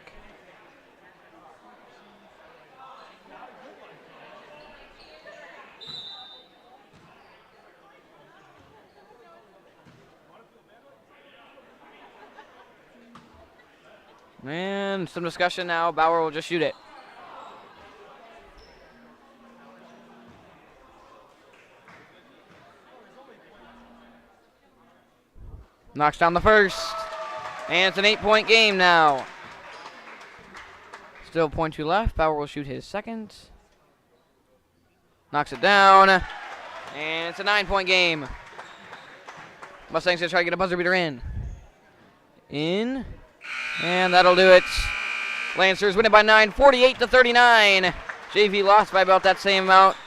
And some discussion now. Bauer will just shoot it. Knocks down the first. And it's an 8-point game now. Still 0.2 left. Bauer will shoot his second. Knocks it down. And it's a 9-point game. Mustangs going to try to get a buzzer beater in. In. And that'll do it. Lancers win it by 9, 48-39. JV lost by about that same amount.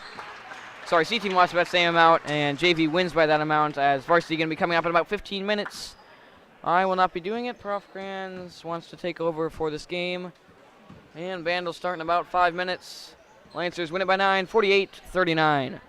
Sorry, C-Team lost by that same amount. And JV wins by that amount as varsity going to be coming up in about 15 minutes. I will not be doing it. Prof. Granz wants to take over for this game. And band will start in about 5 minutes. Lancers win it by 9, 48-39.